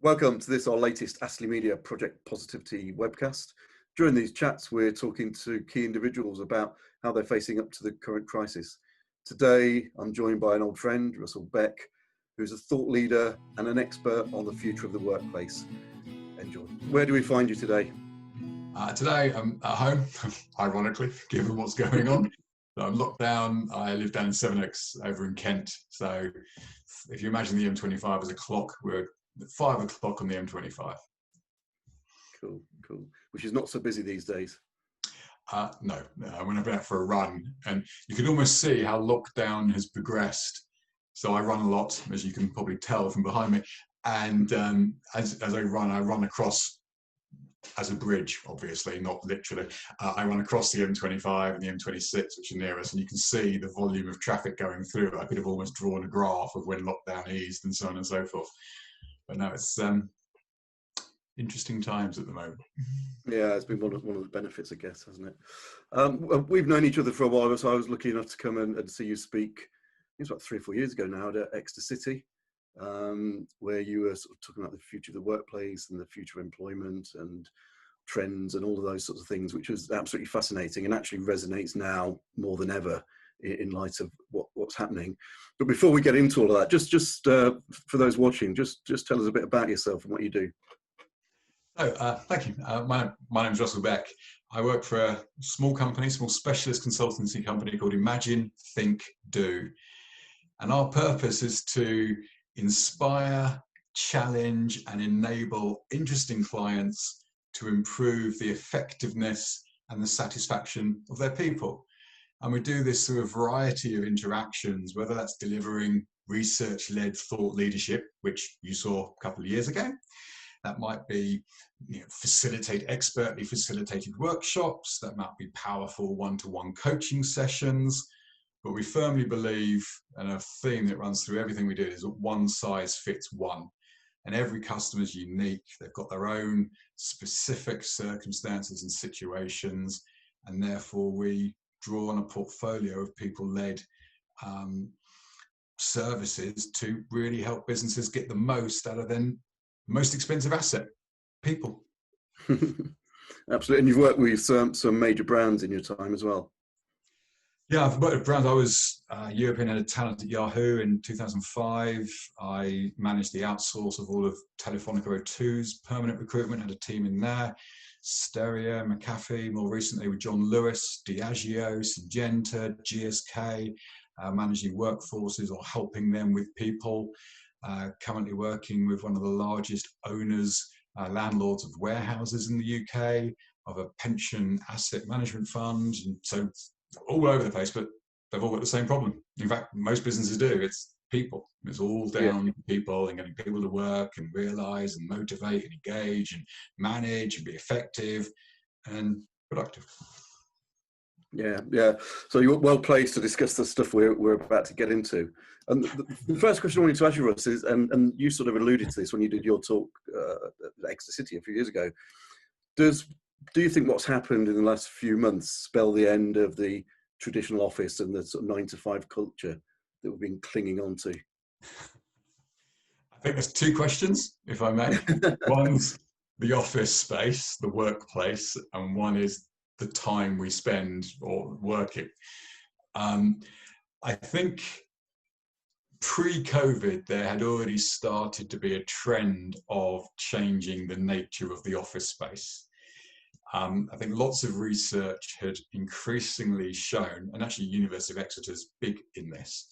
Welcome to this, our latest Astley Media Project Positivity webcast. During these chats, we're talking to key individuals about how they're facing up to the current crisis. Today, I'm joined by an old friend, Russell Beck, who's a thought leader and an expert on the future of the workplace. Enjoy. Where do we find you today? Today, I'm at home, ironically, given what's going on. I'm locked down. I live down in Sevenoaks over in Kent. So if you imagine the M25 as a clock, we're at 5 o'clock on the M25. Cool. Which is not so busy these days. No, I went out for a run, and you can almost see how lockdown has progressed. So I run a lot, as you can probably tell from behind me. And as I run across, as a bridge, obviously, not literally. I run across the M25 and the M26, which are near us, and you can see the volume of traffic going through. I could have almost drawn a graph of when lockdown eased and so on and so forth. But no, it's interesting times at the moment. Yeah, it's been one of the benefits, I guess, hasn't it? We've known each other for a while, so I was lucky enough to come and see you speak. It was about 3 or 4 years ago now at Exeter City, where you were sort of talking about the future of the workplace and the future of employment and trends and all of those sorts of things, which was absolutely fascinating and actually resonates now more than ever in light of what's happening. But before we get into all of that, just for those watching, just tell us a bit about yourself and what you do. Thank you. My name is Russell Beck. I work for a small specialist consultancy company called ImagineThinkDo. And our purpose is to inspire, challenge, and enable interesting clients to improve the effectiveness and the satisfaction of their people. And we do this through a variety of interactions, whether that's delivering research-led thought leadership, which you saw a couple of years ago. That might be expertly facilitated workshops. That might be powerful one-to-one coaching sessions. But we firmly believe, and a theme that runs through everything we do, is that one size fits one. And every customer is unique. They've got their own specific circumstances and situations. And therefore, we draw on a portfolio of people-led services to really help businesses get the most out of their most expensive asset, people. Absolutely. And you've worked with some major brands in your time as well. Yeah, I've worked with brands. I was European head of talent at Yahoo in 2005. I managed the outsource of all of Telefonica O2's permanent recruitment, had a team in there. Stereo, McAfee, more recently with John Lewis, Diageo, Syngenta, GSK, managing workforces or helping them with people. Currently working with one of the largest owners, landlords of warehouses in the UK, of a pension asset management fund, and so all over the place, but they've all got the same problem. In fact, most businesses do. It's people. It's all down to people and getting people to work and realize and motivate and engage and manage and be effective and productive. Yeah. So you're well placed to discuss the stuff we're about to get into. And the first question I wanted to ask you, Russ, is, and you sort of alluded to this when you did your talk at Exeter City a few years ago. Do you think what's happened in the last few months spell the end of the traditional office and the sort of 9-to-5 culture that we've been clinging on to? I think there's two questions, if I may. One's the office space, the workplace, and one is the time we spend or working. I think pre-COVID, there had already started to be a trend of changing the nature of the office space. I think lots of research had increasingly shown, and actually University of Exeter is big in this,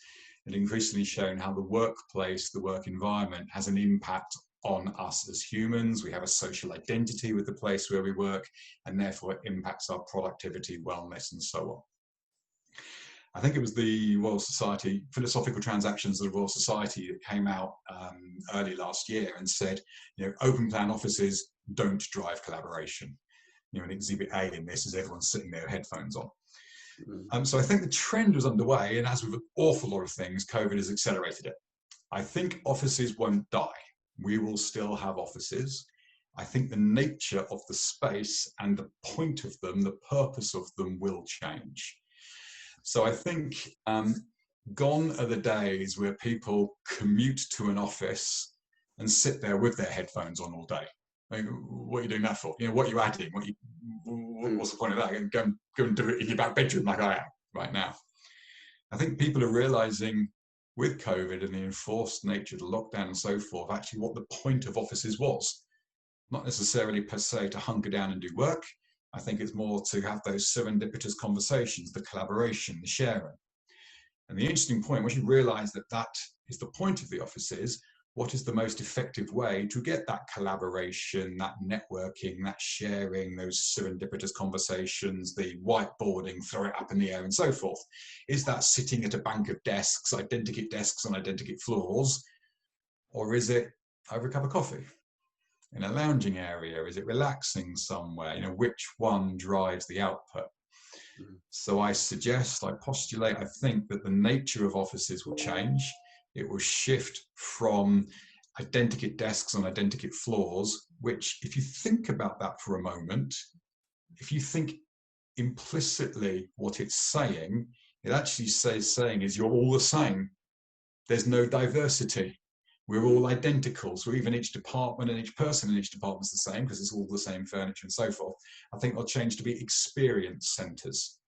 had increasingly shown how the workplace, the work environment has an impact on us as humans. We have a social identity with the place where we work, and therefore it impacts our productivity, wellness, and so on. I think it was the Royal Society, Philosophical Transactions of the Royal Society, that came out early last year and said, open plan offices don't drive collaboration. An exhibit A in this is everyone sitting there with headphones on. So I think the trend was underway, and as with an awful lot of things, COVID has accelerated it. I think offices won't die. We will still have offices. I think the nature of the space and the point of them, the purpose of them, will change. So I think gone are the days where people commute to an office and sit there with their headphones on all day. I mean, what are you doing that for? You know, what are you adding? What's the point of that? Go and do it in your back bedroom like I am right now. I think people are realizing with COVID and the enforced nature of the lockdown and so forth, actually what the point of offices was. Not necessarily per se to hunker down and do work. I think it's more to have those serendipitous conversations, the collaboration, the sharing. And the interesting point, once you realize that that is the point of the offices, what is the most effective way to get that collaboration, that networking, that sharing, those serendipitous conversations, the whiteboarding, throw it up in the air and so forth? Is that sitting at a bank of desks, identikit desks on identikit floors? Or is it over a cup of coffee in a lounging area? Is it relaxing somewhere? You know, which one drives the output? So I suggest, I postulate, I think that the nature of offices will change. It will shift from identikit desks on identikit floors, which, if you think about that for a moment, if you think implicitly what it's saying, it actually saying is you're all the same. There's no diversity. We're all identical. So even each department and each person in each department is the same because it's all the same furniture and so forth. I think they'll change to be experience centers.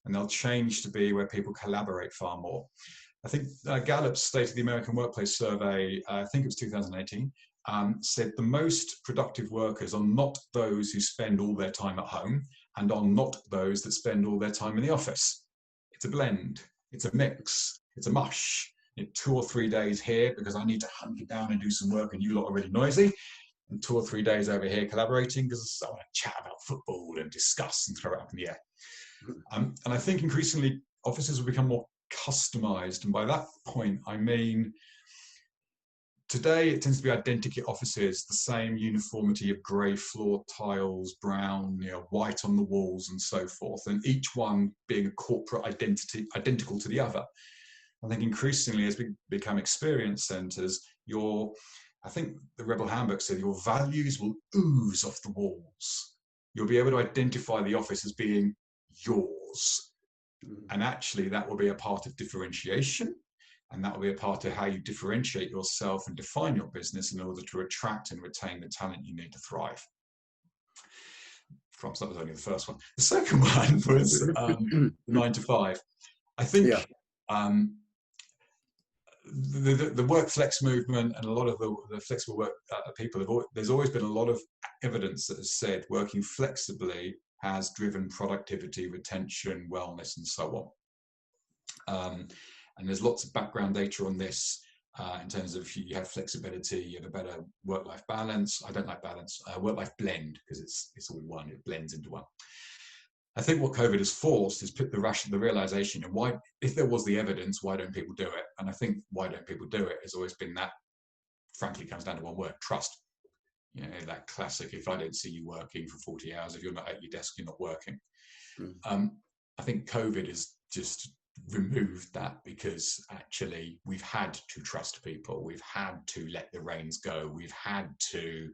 And they'll change to be where people collaborate far more. I think Gallup's State of the American Workplace survey, I think it was 2018, said the most productive workers are not those who spend all their time at home and are not those that spend all their time in the office. It's a blend, it's a mix, it's a mush. 2 or 3 days here because I need to hunker down and do some work and you lot are really noisy, and 2 or 3 days over here collaborating because I want to chat about football and discuss and throw it up in the air. And I think increasingly offices will become more customized. And by that point, I mean, today it tends to be identikit offices, the same uniformity of grey floor tiles, brown, white on the walls and so forth, and each one being a corporate identity, identical to the other. I think increasingly as we become experience centers, I think the Rebel Handbook said your values will ooze off the walls. You'll be able to identify the office as being yours. And actually that will be a part of differentiation, and that will be a part of how you differentiate yourself and define your business in order to attract and retain the talent you need to thrive. Crumbs, that was only the first one. The second one was 9 to 5. I think the work flex movement and a lot of the flexible work people, there's always been a lot of evidence that has said working flexibly has driven productivity, retention, wellness, and so on. And there's lots of background data on this in terms of if you have flexibility, you have a better work-life balance. I don't like balance, work-life blend, because it's all one, it blends into one. I think what COVID has forced is put the realization of why, if there was the evidence, why don't people do it? And I think why don't people do it has always been that, frankly, comes down to one word: trust. That classic, if I don't see you working for 40 hours, if you're not at your desk, you're not working. I think COVID has just removed that, because actually we've had to trust people. We've had to let the reins go. We've had to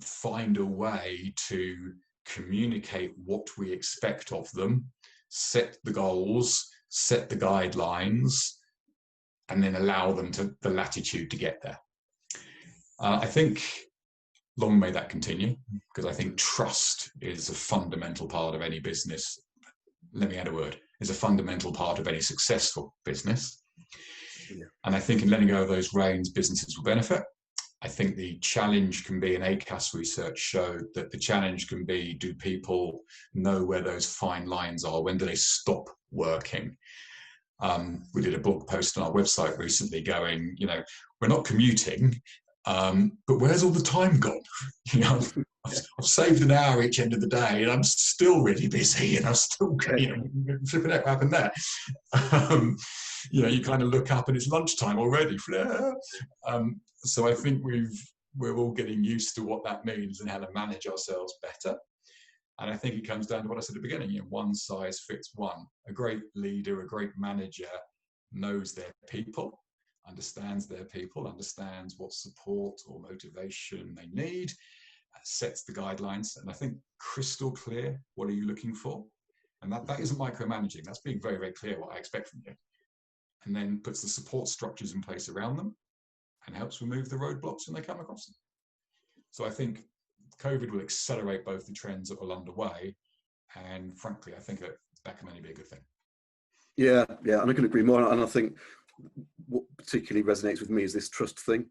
find a way to communicate what we expect of them, set the goals, set the guidelines, and then allow them the latitude to get there. I think long may that continue, because I think trust is a fundamental part of any business. Let me add a word, is a fundamental part of any successful business. And I think in letting go of those reins, businesses will benefit. I think the challenge can be, and ACAS research showed that the challenge can be, do people know where those fine lines are? When do they stop working? We did a blog post on our website recently going, we're not commuting, but where's all the time gone? I've saved an hour each end of the day, and I'm still really busy, and I'm still, flipping out what happened there. You kind of look up and it's lunchtime already. So I think we're all getting used to what that means and how to manage ourselves better. And I think it comes down to what I said at the beginning, one size fits one. A great leader, a great manager knows their people, understands their people, understands what support or motivation they need, sets the guidelines, and I think crystal clear, what are you looking for? And that isn't micromanaging, that's being very, very clear what I expect from you. and then puts the support structures in place around them and helps remove the roadblocks when they come across them. So I think COVID will accelerate both the trends that were underway, and frankly, I think that can only be a good thing. Yeah, and I can agree more. And I think what particularly resonates with me is this trust thing.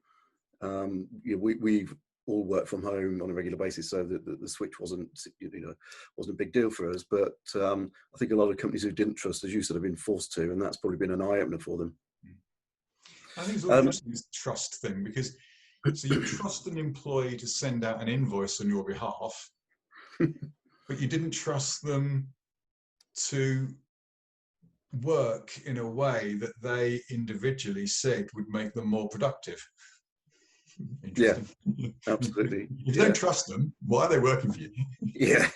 We've all worked from home on a regular basis, so the switch wasn't a big deal for us. But I think a lot of companies who didn't trust, as you said, have been forced to, and that's probably been an eye opener for them. I think it's also interesting, this trust thing, because so you trust an employee to send out an invoice on your behalf, but you didn't trust them to work in a way that they individually said would make them more productive. Yeah, absolutely. If you don't trust them, why are they working for you? Yeah,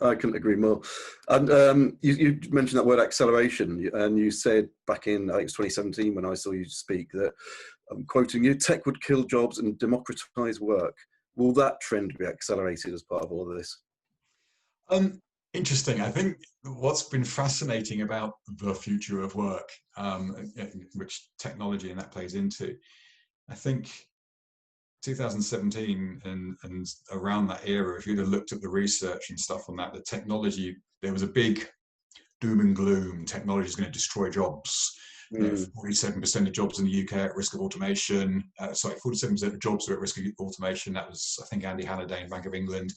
I couldn't agree more. And you mentioned that word acceleration, and you said back in, I think it was 2017 when I saw you speak, that, I'm quoting you, tech would kill jobs and democratize work. Will that trend be accelerated as part of all of this? Interesting. I think what's been fascinating about the future of work, which technology and that plays into, I think 2017 and around that era, if you'd have looked at the research and stuff on that, the technology, there was a big doom and gloom. Technology is going to destroy jobs. 47% of jobs in the UK are at risk of automation. 47% of jobs are at risk of automation. That was, I think, Andy Halliday in Bank of England.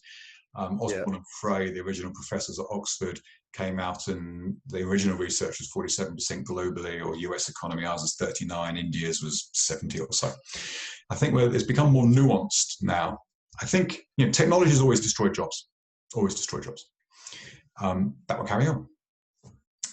Osborne and Frey, the original professors at Oxford, came out, and the original research was 47% globally, or US economy. Ours was 39, India's was 70 or so. I think where it's become more nuanced now. I think technology has always destroyed jobs, that will carry on.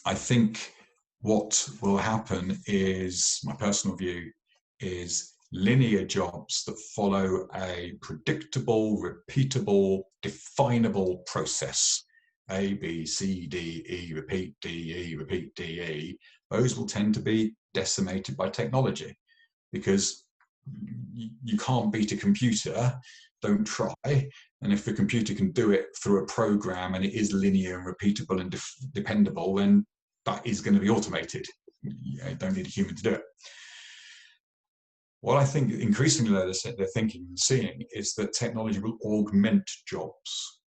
I think what will happen is, my personal view, is linear jobs that follow a predictable, repeatable, definable process. A, B, C, D, E, repeat D, E, repeat D, E. Those will tend to be decimated by technology, because you can't beat a computer, don't try. And if the computer can do it through a program and it is linear and repeatable and dependable, then that is going to be automated. You don't need a human to do it. What I think increasingly they're thinking and seeing is that technology will augment jobs.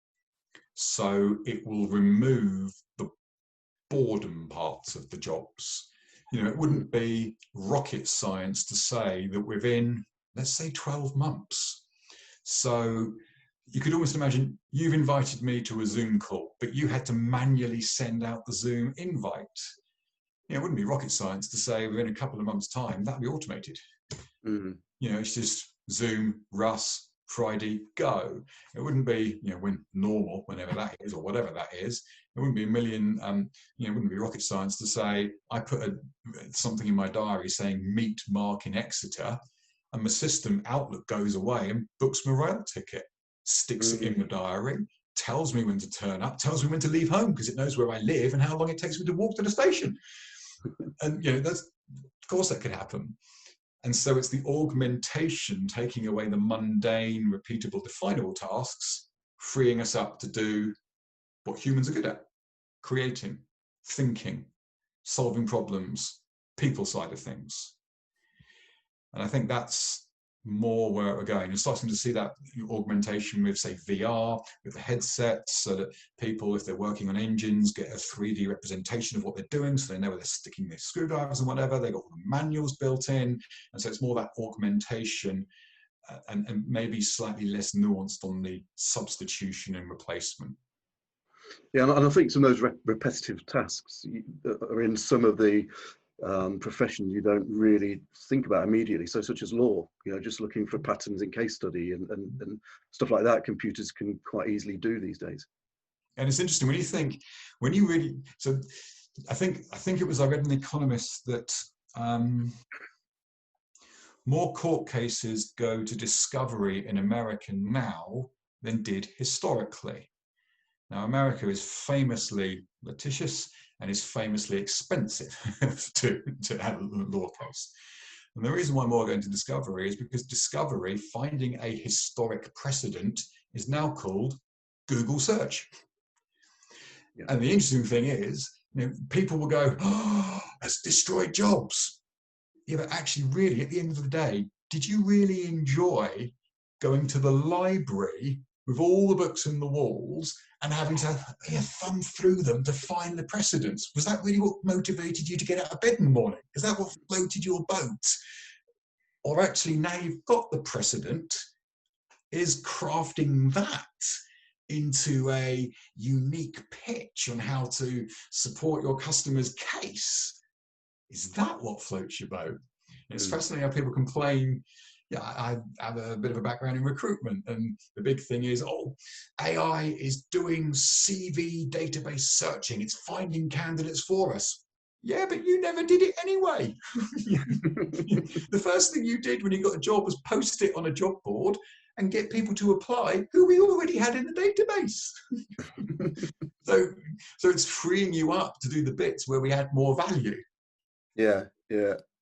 So it will remove the boredom parts of the jobs. It wouldn't be rocket science to say that within, let's say, 12 months. So you could almost imagine you've invited me to a Zoom call, but you had to manually send out the Zoom invite. It wouldn't be rocket science to say within a couple of months' time, that'd be automated. It's just Zoom, Russ, Friday, go. It wouldn't be, when normal, whenever that is, or whatever that is. It wouldn't be a million, it wouldn't be rocket science to say, I put something in my diary saying, meet Mark in Exeter, and my system Outlook goes away and books my rail ticket, sticks it in the diary, tells me when to turn up, tells me when to leave home, because it knows where I live and how long it takes me to walk to the station. And, of course that could happen. And so it's the augmentation, taking away the mundane, repeatable, definable tasks, freeing us up to do what humans are good at: creating, thinking, solving problems, people side of things. And I think that's more where we're going. You're starting to see that augmentation with, say, VR, with the headsets, so that people, if they're working on engines, get a 3D representation of what they're doing, so they know where they're sticking their screwdrivers and whatever. They've got all the manuals built in. And so it's more that augmentation and maybe slightly less nuanced on the substitution and replacement. Yeah, and I think some of those repetitive tasks are in some of the professions you don't really think about immediately. So such as law, just looking for patterns in case study and stuff like that, computers can quite easily do these days. And it's interesting when you really, so I think it was, I read in The Economist that more court cases go to discovery in America now than did historically. Now, America is famously litigious and is famously expensive to have a law case. And the reason why more are going to discovery is because discovery, finding a historic precedent, is now called Google search. Yeah. And the interesting thing is People will go, oh, that's destroyed jobs. Yeah, but actually, really, at the end of the day, did you really enjoy going to the library with all the books in the walls and having to thumb through them to find the precedents? Was that really what motivated you to get out of bed in the morning? Is that what floated your boat? Or actually, now you've got the precedent, is crafting that into a unique pitch on how to support your customer's case? Is that what floats your boat? It's fascinating how people complain. Yeah, I have a bit of a background in recruitment, and the big thing is, oh, AI is doing CV database searching. It's finding candidates for us. Yeah, but you never did it anyway. The first thing you did when you got a job was post it on a job board and get people to apply who we already had in the database. So it's freeing you up to do the bits where we add more value. Yeah,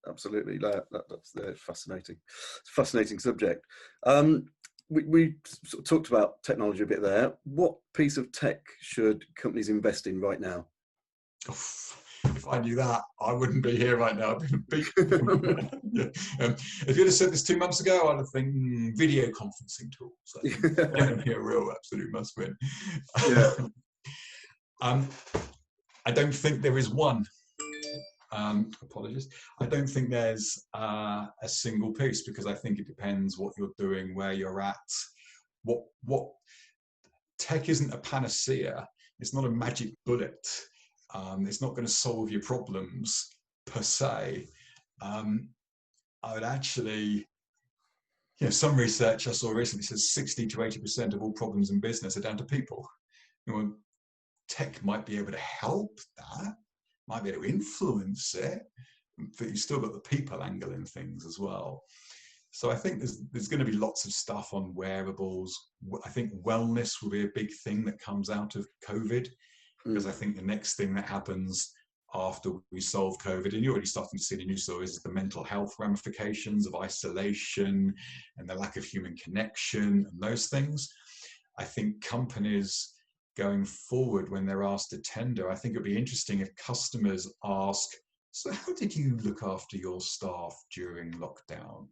absolutely. That's fascinating. It's a fascinating subject. We sort of talked about technology a bit there. What piece of tech should companies invest in right now? If I knew that, I wouldn't be here right now. If you'd have said this 2 months ago, I'd have think video conferencing tools. That would be a real absolute must win. Yeah. I don't think there is one. Apologies. I don't think there's a single piece, because I think it depends what you're doing, where you're at. What tech isn't a panacea. It's not a magic bullet. It's not going to solve your problems per se. I would actually, some research I saw recently says 60 to 80% of all problems in business are down to people. Tech might be able to help that, might be able to influence it, but you've still got the people angle in things as well. So I think there's going to be lots of stuff on wearables. I think wellness will be a big thing that comes out of COVID, because I think the next thing that happens after we solve COVID, and you're already starting to see the news stories, is the mental health ramifications of isolation and the lack of human connection and those things. I think companies going forward, when they're asked to tender, I think it'd be interesting if customers ask, so how did you look after your staff during lockdown?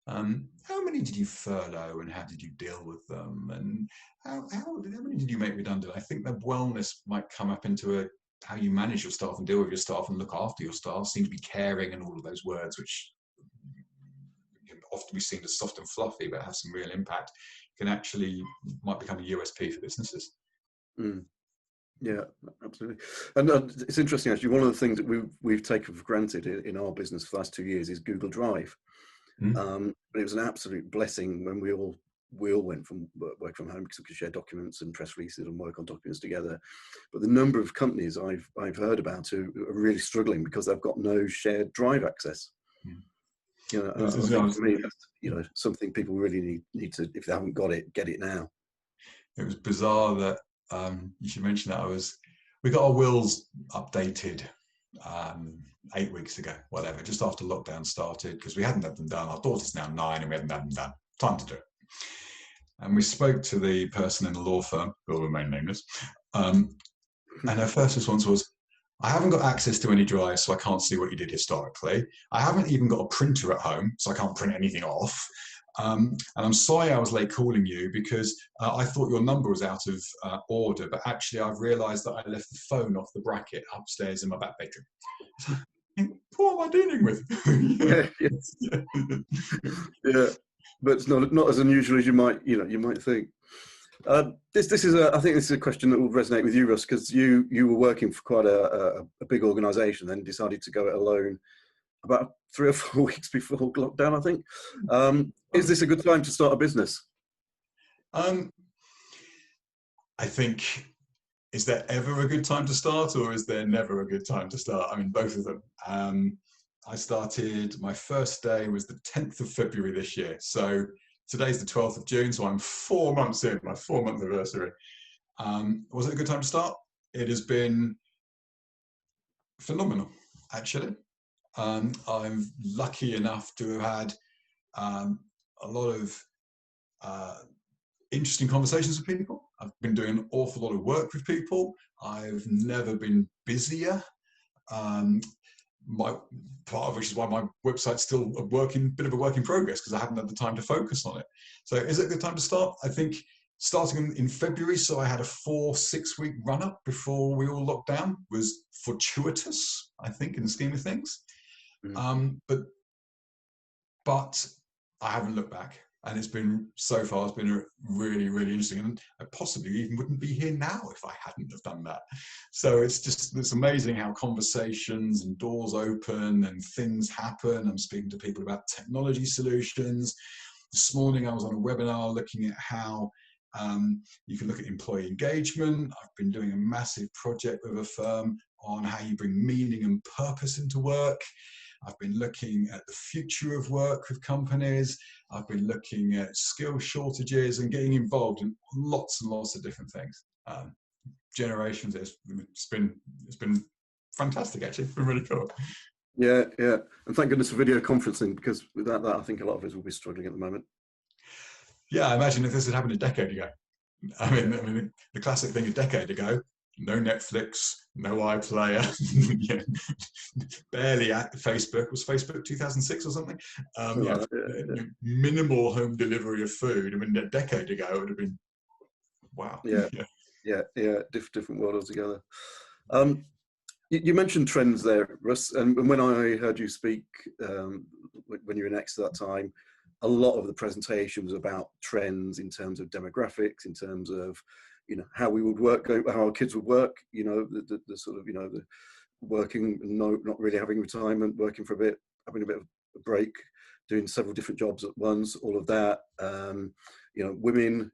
How many did you furlough, and how did you deal with them? And how many did you make redundant? I think that wellness might come up into how you manage your staff and deal with your staff and look after your staff. Seem to be caring and all of those words, which can often be seen as soft and fluffy, but have some real impact, might become a USP for businesses. Yeah, absolutely. And it's interesting, actually, one of the things that we've taken for granted in our business for the last 2 years is Google Drive. But it was an absolute blessing when we all went from work from home, because we could share documents and press releases and work on documents together. But the number of companies I've heard about who are really struggling because they've got no shared drive access. I think for me, that's, something people really need to, if they haven't got it, get it now. It was bizarre that you should mention that. We got our wills updated 8 weeks ago, whatever, just after lockdown started, because we hadn't had them done. Our daughter's now 9 and we hadn't had them done. Time to do it. And we spoke to the person in the law firm, who will remain nameless, and her first response was, I haven't got access to any drives, so I can't see what you did historically. I haven't even got a printer at home, so I can't print anything off. And I'm sorry I was late calling you, because I thought your number was out of order, but actually I've realised that I left the phone off the bracket upstairs in my back bedroom. What am I dealing with? Yeah, but it's not as unusual as you might think. This is I think this is a question that will resonate with you, Russ, because you were working for quite a big organisation, then decided to go it alone about 3 or 4 weeks before lockdown, I think. Is this a good time to start a business? I think, is there ever a good time to start, or is there never a good time to start? I mean, both of them. I started, my first day was the 10th of February this year. So today's the 12th of June, so I'm 4 months in, my 4-month anniversary. Was it a good time to start? It has been phenomenal, actually. I'm lucky enough to have had a lot of interesting conversations with people. I've been doing an awful lot of work with people. I've never been busier. My part of which is why my website's still bit of a work in progress, because I haven't had the time to focus on it. So is it a good time to start? I think starting in February, so I had a 4-6 week run up before we all locked down, was fortuitous, I think, in the scheme of things. But I haven't looked back, and so far it's been really, really interesting, and I possibly even wouldn't be here now if I hadn't have done that. So it's amazing how conversations and doors open and things happen. I'm speaking to people about technology solutions. This morning I was on a webinar looking at how you can look at employee engagement. I've been doing a massive project with a firm on how you bring meaning and purpose into work. I've been looking at the future of work with companies. I've been looking at skill shortages and getting involved in lots and lots of different things. Generations, it's been fantastic, actually. It's been really cool. Yeah, yeah. And thank goodness for video conferencing, because without that, I think a lot of us will be struggling at the moment. Yeah, I imagine if this had happened a decade ago. I mean, the classic thing a decade ago, no Netflix, no iPlayer, barely at Facebook. Was Facebook 2006 or something? Minimal home delivery of food. I mean, a decade ago, it would have been, wow. Yeah. Different world altogether. You mentioned trends there, Russ, and when I heard you speak, when you were next to that time, a lot of the presentation was about trends in terms of demographics, in terms of, how we would work, how our kids would work, the sort of, the working, not really having retirement, working for a bit, having a bit of a break, doing several different jobs at once, all of that. Women,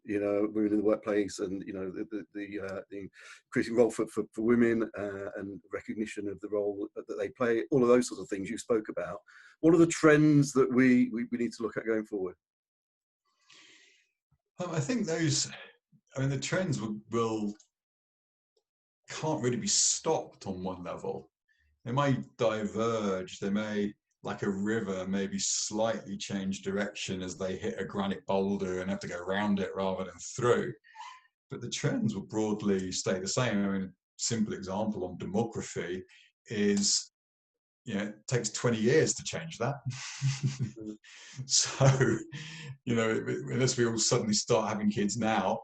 women in the workplace, and the increasing role for women, and recognition of the role that they play, all of those sorts of things you spoke about. What are the trends that we need to look at going forward? I think the trends can't really be stopped on one level. They may diverge, they may, like a river, maybe slightly change direction as they hit a granite boulder and have to go around it rather than through. But the trends will broadly stay the same. I mean, a simple example on demography is, it takes 20 years to change that. So, unless we all suddenly start having kids now,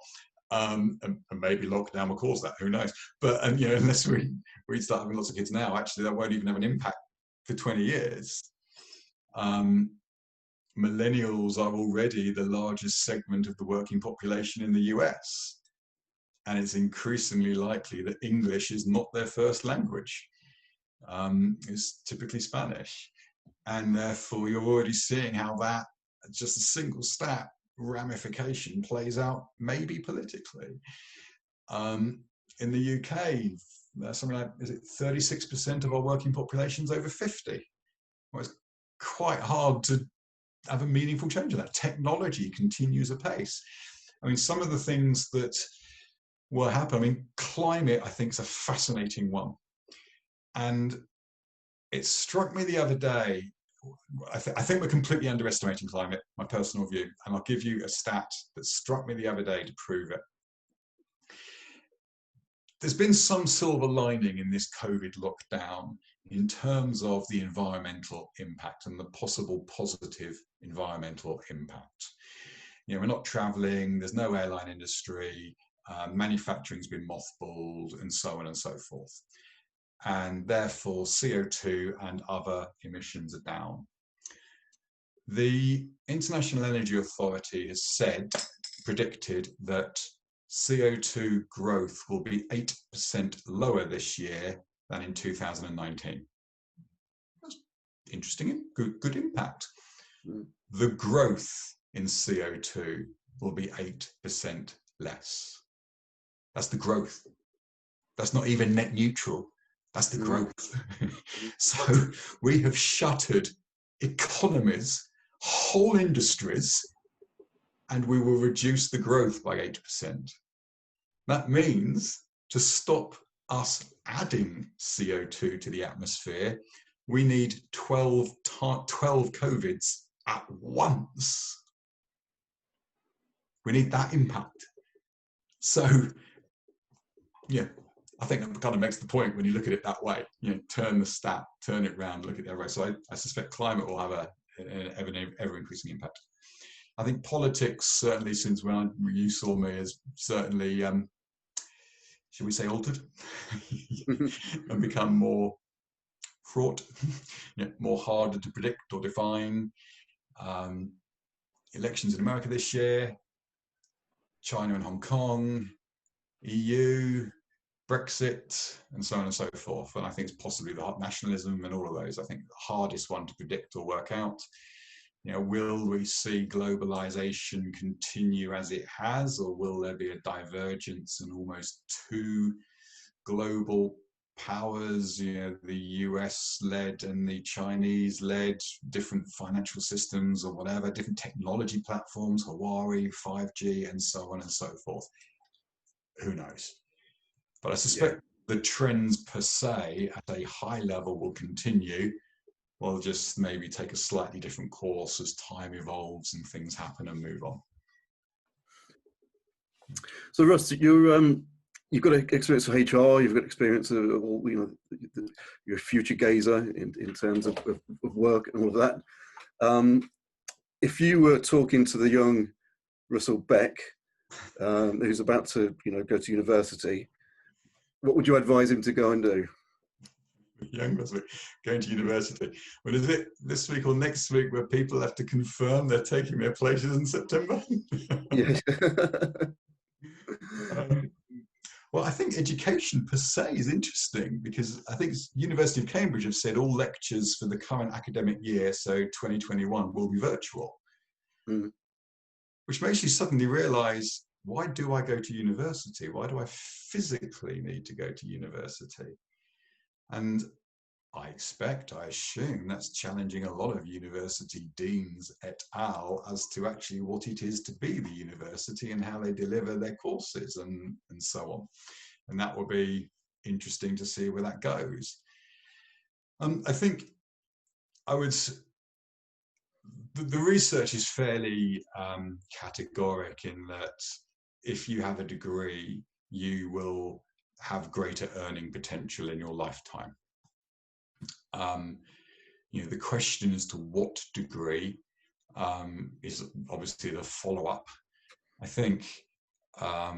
and maybe lockdown will cause that, who knows? But unless we start having lots of kids now, actually that won't even have an impact for 20 years. Millennials are already the largest segment of the working population in the US, and it's increasingly likely that English is not their first language. It's typically Spanish, and therefore you're already seeing how that, just a single stat ramification, plays out maybe politically. In the UK, something like, is it 36% of our working population is over 50? Well, it's quite hard to have a meaningful change in that. Technology continues apace. I mean, some of the things that will happen, climate, I think, is a fascinating one. And it struck me the other day, I think we're completely underestimating climate, my personal view, and I'll give you a stat that struck me the other day to prove it. There's been some silver lining in this COVID lockdown in terms of the environmental impact and the possible positive environmental impact. We're not traveling, there's no airline industry, manufacturing's been mothballed, and so on and so forth. And therefore CO2 and other emissions are down. The International Energy Authority has predicted that CO2 growth will be 8% lower this year than in 2019. That's interesting, good impact. The growth in CO2 will be 8% less. That's the growth. That's not even net neutral. That's the growth. So we have shuttered economies, whole industries, and we will reduce the growth by 8%. That means to stop us adding CO2 to the atmosphere, we need 12 COVIDs at once. We need that impact. So, yeah, I think that kind of makes the point when you look at it that way. Turn the stat, turn it around, look at the other way. So I suspect climate will have an ever increasing impact. I think politics, certainly since when you saw me, is certainly, should we say, altered and become more fraught, more harder to predict or define. Elections in America this year, China and Hong Kong, EU, Brexit, and so on and so forth. And I think it's possibly the nationalism and all of those. I think the hardest one to predict or work out. Will we see globalization continue as it has, or will there be a divergence and almost two global powers, the US-led and the Chinese-led, different financial systems or whatever, different technology platforms, Huawei, 5G, and so on and so forth. Who knows? But I suspect the trends per se at a high level will continue. We'll just maybe take a slightly different course as time evolves and things happen and move on. So Russ, you've got experience of HR, you've got experience of all, you're a future gazer in terms of work and all of that. If you were talking to the young Russell Beck, who's about to go to university, what would you advise him to go and do? Young Russell going to university. When is it, this week or next week, where people have to confirm they're taking their places in September? Yes. Well, I think education per se is interesting, because I think University of Cambridge have said all lectures for the current academic year, so 2021, will be virtual. Which makes you suddenly realize, why do I go to university? Why do I physically need to go to university? And I assume that's challenging a lot of university deans et al. As to actually what it is to be the university and how they deliver their courses and so on. And that will be interesting to see where that goes. I think the research is fairly categoric in that if you have a degree, you will have greater earning potential in your lifetime. The question as to what degree is obviously the follow-up. I think I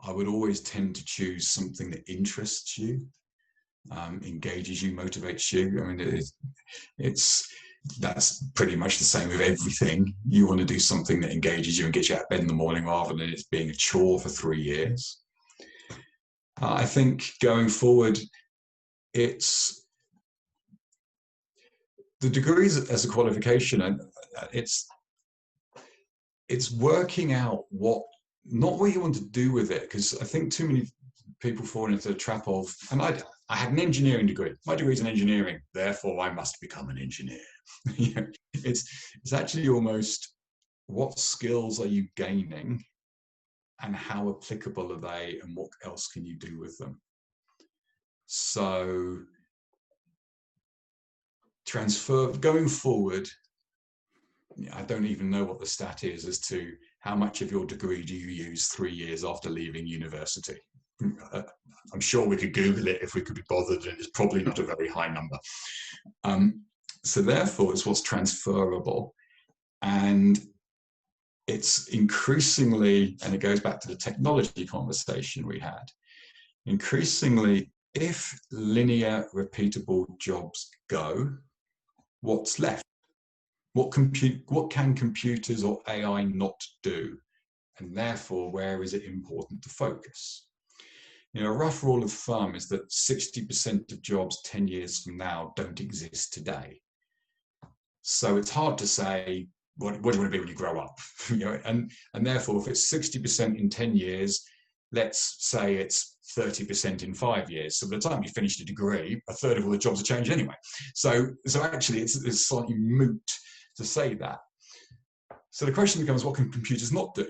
would always tend to choose something that interests you, engages you, motivates you. I mean, that's pretty much the same with everything. You want to do something that engages you and gets you out of bed in the morning, rather than it's being a chore for 3 years. I think going forward, it's the degrees as a qualification, and it's working out not what you want to do with it, because I think too many people fall into the trap of, and I had an engineering degree. My degree is in engineering, therefore I must become an engineer. It's actually almost, what skills are you gaining and how applicable are they, and what else can you do with them? So going forward, I don't even know what the stat is as to how much of your degree do you use 3 years after leaving university. I'm sure we could Google it if we could be bothered, and it's probably not a very high number. So therefore, it's what's transferable. And it's increasingly, and it goes back to the technology conversation we had, increasingly, if linear, repeatable jobs go, what's left? What can computers or AI not do? And therefore, where is it important to focus? A rough rule of thumb is that 60% of jobs 10 years from now don't exist today. So it's hard to say, what do you want to be when you grow up? And therefore, if it's 60% in 10 years, let's say it's 30% in 5 years. So by the time you finish the degree, a third of all the jobs are changed anyway. So actually, it's slightly moot to say that. So the question becomes, what can computers not do?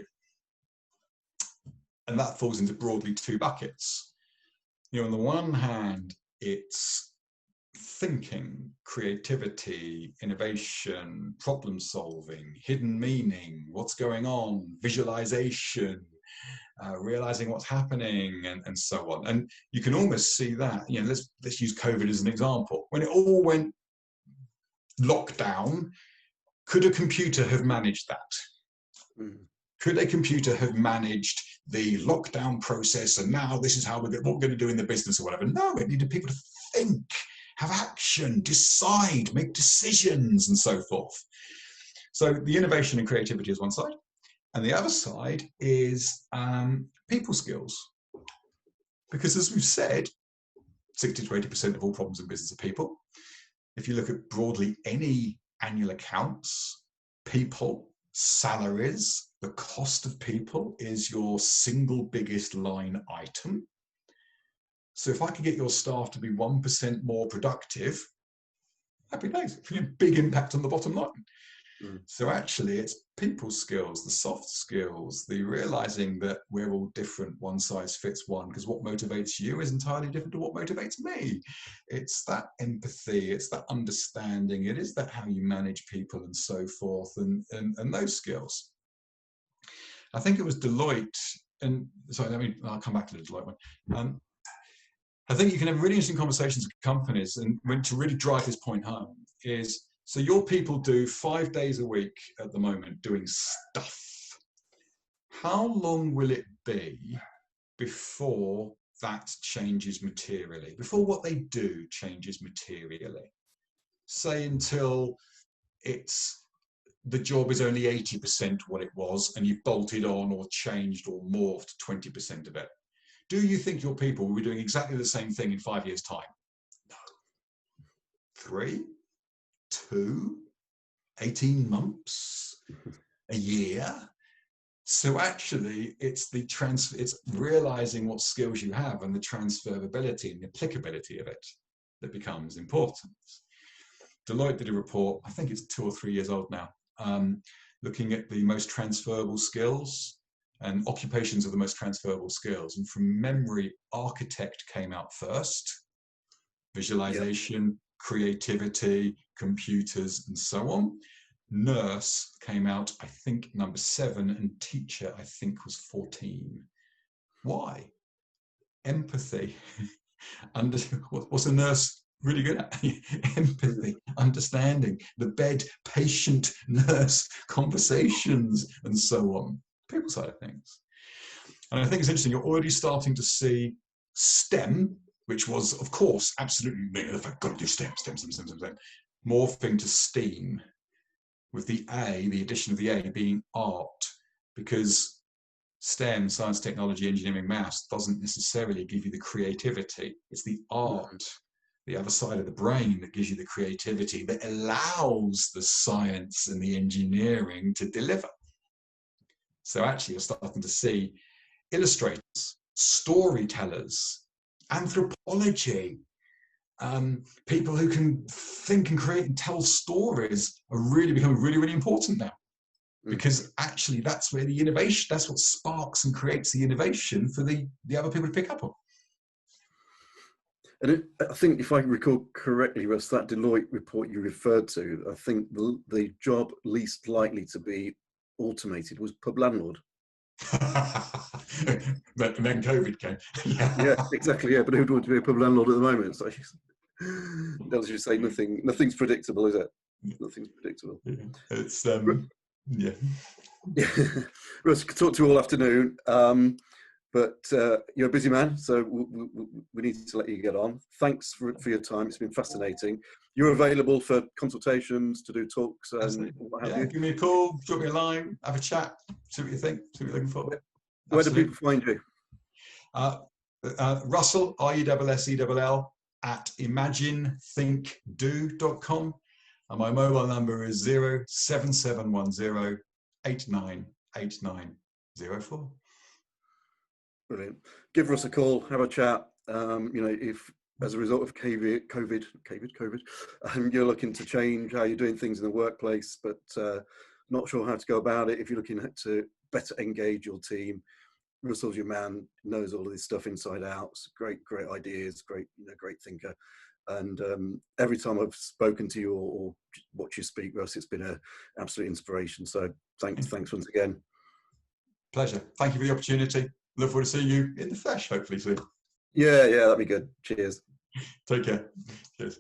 And that falls into broadly 2 buckets. On the one hand, it's thinking, creativity, innovation, problem solving, hidden meaning, what's going on, visualization, realizing what's happening, and so on. And you can almost see that, you know, let's use COVID as an example. When it all went lockdown, could a computer have managed that? Mm. Could a computer have managed the lockdown process and now this is how what we're going to do in the business or whatever? No, it needed people to think, have action, decide, make decisions, and so forth. So the innovation and creativity is one side. And the other side is people skills. Because as we've said, 60 to 80% of all problems in business are people. If you look at broadly any annual accounts, people, salaries, the cost of people is your single biggest line item. So if I could get your staff to be 1% more productive, happy days, big impact on the bottom line. Mm. So actually it's people skills, the soft skills, the realizing that we're all different, one size fits one, because what motivates you is entirely different to what motivates me. It's that empathy, it's that understanding, it is that how you manage people and so forth, and those skills. I think it was Deloitte, and sorry, I'll come back to the Deloitte one. I think you can have really interesting conversations with companies, and when to really drive this point home is, so your people do 5 days a week at the moment doing stuff. How long will it be before that changes materially? Before what they do changes materially? Say until the job is only 80% what it was and you've bolted on or changed or morphed 20% of it. Do you think your people will be doing exactly the same thing in 5 years' time? No. 3, 2, 18 months, a year. So actually, it's it's realizing what skills you have and the transferability and the applicability of it that becomes important. Deloitte did a report, I think it's 2 or 3 years old now, looking at the most transferable skills and occupations of the most transferable skills. And from memory, architect came out first, visualization, yep, creativity, computers, and so on. Nurse came out, I think, number 7, and teacher, I think, was 14. Why? Empathy. What's a nurse really good at? Empathy, understanding, the bed, patient, nurse, conversations, and so on. People side of things. And I think it's interesting, you're already starting to see STEM, which was, of course, absolutely, I've got to do STEM, morphing to STEAM, with the addition of the A being art, because STEM, science, technology, engineering, maths, doesn't necessarily give you the creativity. It's the art, the other side of the brain, that gives you the creativity, that allows the science and the engineering to deliver. So actually, you're starting to see illustrators, storytellers, anthropology, people who can think and create and tell stories are really becoming really, really important now. Because actually that's where the innovation, that's what sparks and creates the innovation for the other people to pick up on. And I think, if I recall correctly, Russ, that Deloitte report you referred to, I think the job least likely to be automated was pub landlord. But then COVID came. Yeah, exactly. Yeah, but who would want to be a pub landlord at the moment? So, as you say, nothing's predictable, is it? Nothing's predictable. Yeah. It's yeah. Russ, could talk to you all afternoon, but you're a busy man, so we need to let you get on. Thanks for your time. It's been fascinating. You're available for consultations, to do talks, and what have you. Give me a call, drop me a line, have a chat, see what you think, see what you're looking for. Where do people find you? Russell, RUSSELL, at ImagineThinkDo.com. And my mobile number is 07710 898904. Brilliant. Give us a call, have a chat. If as a result of COVID, you're looking to change how you're doing things in the workplace, but not sure how to go about it. If you're looking to better engage your team, Russell's your man, knows all of this stuff inside out. Great ideas, great thinker. And every time I've spoken to you or watched you speak, Russ, it's been an absolute inspiration. So thanks once again. Pleasure. Thank you for the opportunity. Look forward to seeing you in the flesh, hopefully soon. Yeah, that'd be good. Cheers. Take care. Cheers.